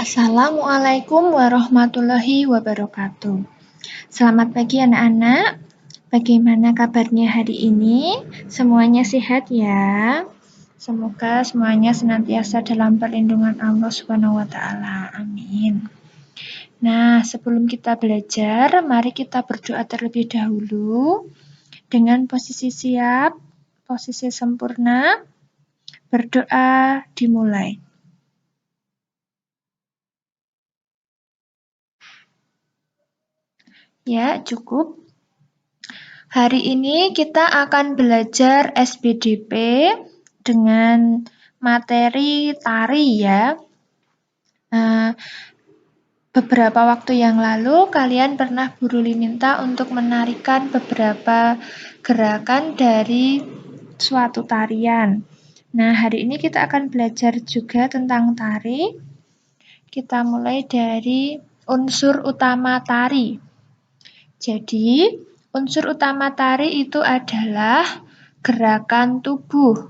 Assalamualaikum warahmatullahi wabarakatuh. Selamat pagi anak-anak. Bagaimana kabarnya hari ini? Semuanya sehat ya? Semoga semuanya senantiasa dalam perlindungan Allah Subhanahu wa taala. Amin. Nah, sebelum kita belajar, mari kita berdoa terlebih dahulu. Dengan posisi siap, posisi sempurna, berdoa dimulai. Ya, cukup. Hari ini kita akan belajar SPDP dengan materi tari ya. Beberapa waktu yang lalu kalian pernah Bu Ruli minta untuk menarikan beberapa gerakan dari suatu tarian. Nah, hari ini kita akan belajar juga tentang tari. Kita mulai dari unsur utama tari. Jadi, unsur utama tari itu adalah gerakan tubuh.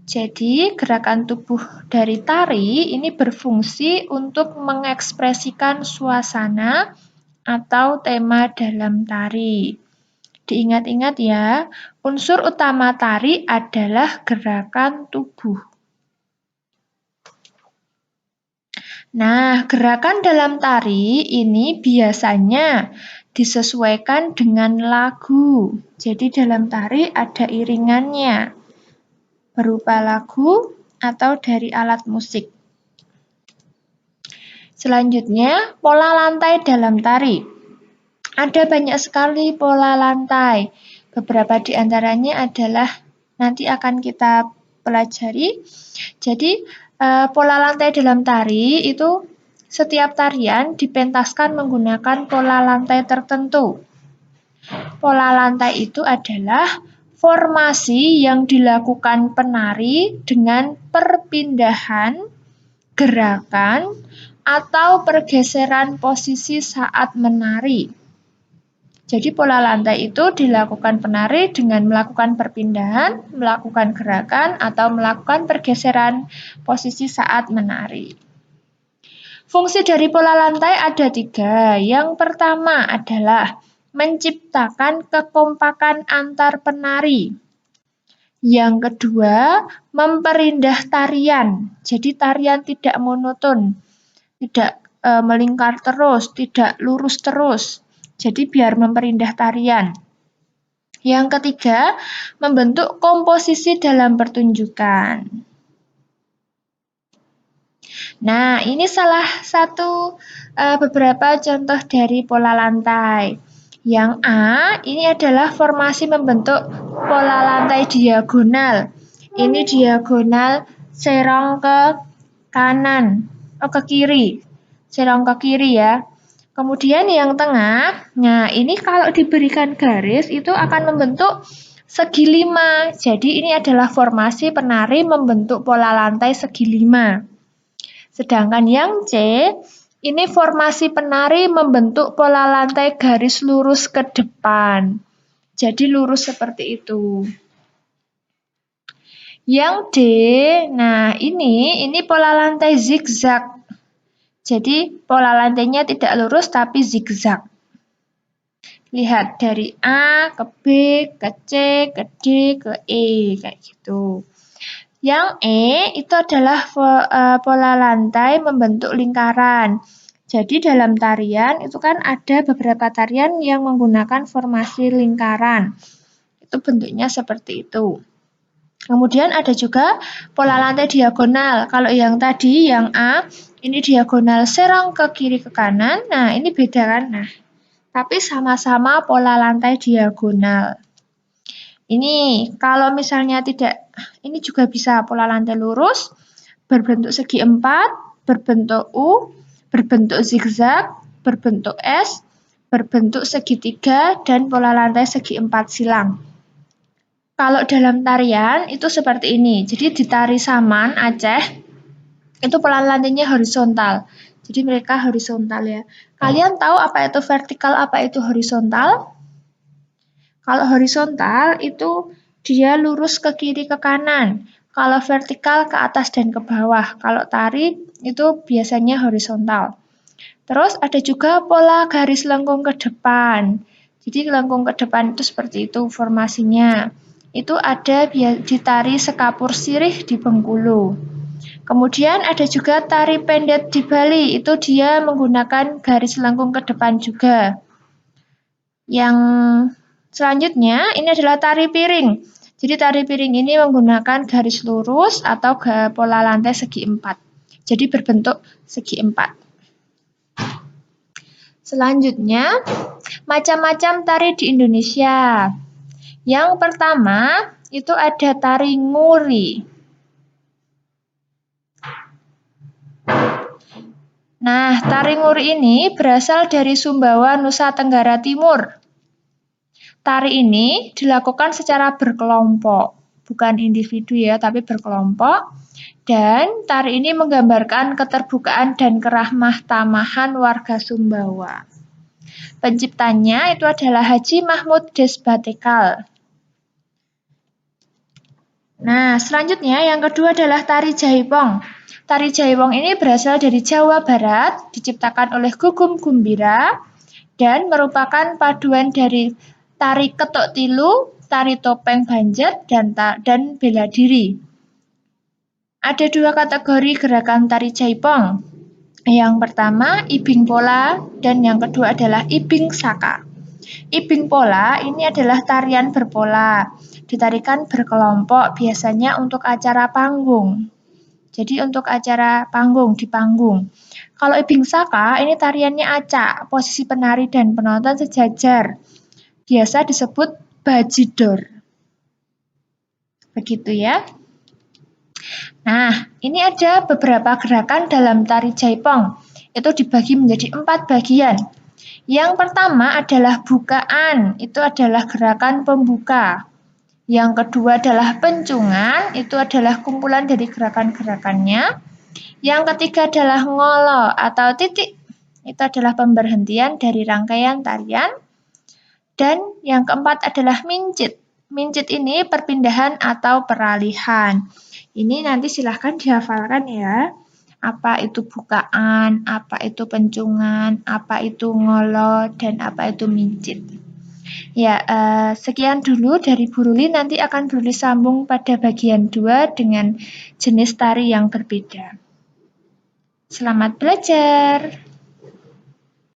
Jadi, gerakan tubuh dari tari ini berfungsi untuk mengekspresikan suasana atau tema dalam tari. Diingat-ingat ya, unsur utama tari adalah gerakan tubuh. Nah, gerakan dalam tari ini biasanya disesuaikan dengan lagu. Jadi dalam tari ada iringannya, berupa lagu atau dari alat musik. Selanjutnya, pola lantai dalam tari. Ada banyak sekali pola lantai. Beberapa di antaranya adalah nanti akan kita pelajari. Jadi, pola lantai dalam tari itu setiap tarian dipentaskan menggunakan pola lantai tertentu. Pola lantai itu adalah formasi yang dilakukan penari dengan perpindahan, gerakan, atau pergeseran posisi saat menari. Jadi pola lantai itu dilakukan penari dengan melakukan perpindahan, melakukan gerakan, atau melakukan pergeseran posisi saat menari. Fungsi dari pola lantai ada 3. Yang pertama adalah menciptakan kekompakan antar penari. Yang kedua, memperindah tarian. Jadi tarian tidak monoton, tidak melingkar terus, tidak lurus terus. Jadi biar memperindah tarian. Yang ketiga, membentuk komposisi dalam pertunjukan. Nah, ini salah satu beberapa contoh dari pola lantai. Yang A, ini adalah formasi membentuk pola lantai diagonal. Ini diagonal serong ke kanan, ke kiri. Serong ke kiri ya. Kemudian yang tengah, nah ini kalau diberikan garis itu akan membentuk segi 5. Jadi ini adalah formasi penari membentuk pola lantai segi 5. Sedangkan yang C, ini formasi penari membentuk pola lantai garis lurus ke depan. Jadi lurus seperti itu. Yang D, nah ini pola lantai zigzag. Jadi pola lantainya tidak lurus tapi zigzag. Lihat dari A ke B, ke C, ke D, ke E, kayak gitu. Yang E itu adalah pola lantai membentuk lingkaran. Jadi dalam tarian itu kan ada beberapa tarian yang menggunakan formasi lingkaran. Itu bentuknya seperti itu. Kemudian ada juga pola lantai diagonal. Kalau yang tadi, yang A, ini diagonal serong ke kiri ke kanan. Nah, ini beda kan? Nah, tapi sama-sama pola lantai diagonal. Ini kalau misalnya tidak, ini juga bisa pola lantai lurus, berbentuk segi 4, berbentuk U, berbentuk zigzag, berbentuk S, berbentuk segitiga, dan pola lantai segi 4 silang. Kalau dalam tarian itu seperti ini. Jadi di tari Saman Aceh, itu pola lantainya horizontal. Jadi mereka horizontal ya. Kalian tahu apa itu vertikal, apa itu horizontal? Kalau horizontal itu dia lurus ke kiri ke kanan. Kalau vertikal ke atas dan ke bawah. Kalau tari itu biasanya horizontal. Terus ada juga pola garis lengkung ke depan. Jadi lengkung ke depan itu seperti itu formasinya. Itu ada di tari sekapur sirih di Bengkulu. Kemudian ada juga tari pendet di Bali. Itu dia menggunakan garis lengkung ke depan juga. Yang selanjutnya ini adalah tari piring. Jadi tari piring ini menggunakan garis lurus atau pola lantai segi 4. Jadi berbentuk segi 4. Selanjutnya, macam-macam tari di Indonesia. Yang pertama, itu ada tari nguri. Nah, tari nguri ini berasal dari Sumbawa, Nusa Tenggara Timur. Tari ini dilakukan secara berkelompok, bukan individu ya, tapi berkelompok. Dan tari ini menggambarkan keterbukaan dan keramah-tamahan warga Sumbawa. Penciptanya itu adalah Haji Mahmud Desbatekal. Nah, selanjutnya yang kedua adalah tari Jaipong. Tari Jaipong ini berasal dari Jawa Barat, diciptakan oleh Gugum Gumbira, dan merupakan paduan dari tari ketok tilu, tari topeng banjet, dan bela diri. Ada dua kategori gerakan tari Jaipong. Yang pertama, ibing pola, dan yang kedua adalah ibing saka. Ibing pola ini adalah tarian berpola, ditarikan berkelompok, biasanya untuk acara panggung. Jadi untuk acara panggung, di panggung. Kalau ibing saka, ini tariannya acak, posisi penari dan penonton sejajar. Biasa disebut bajidor. Begitu ya. Nah, ini ada beberapa gerakan dalam tari Jaipong. Itu dibagi menjadi 4 bagian. Yang pertama adalah bukaan, itu adalah gerakan pembuka. Yang kedua adalah pencungan, itu adalah kumpulan dari gerakan-gerakannya. Yang ketiga adalah ngolo atau titik, itu adalah pemberhentian dari rangkaian tarian. Dan yang keempat adalah mincit. Mincit ini perpindahan atau peralihan. Ini nanti silahkan dihafalkan ya. Apa itu bukaan, apa itu pencungan, apa itu ngolo, dan apa itu mincit. Ya, sekian dulu dari Bu Ruli, nanti akan Bu Ruli sambung pada bagian 2 dengan jenis tari yang berbeda. Selamat belajar!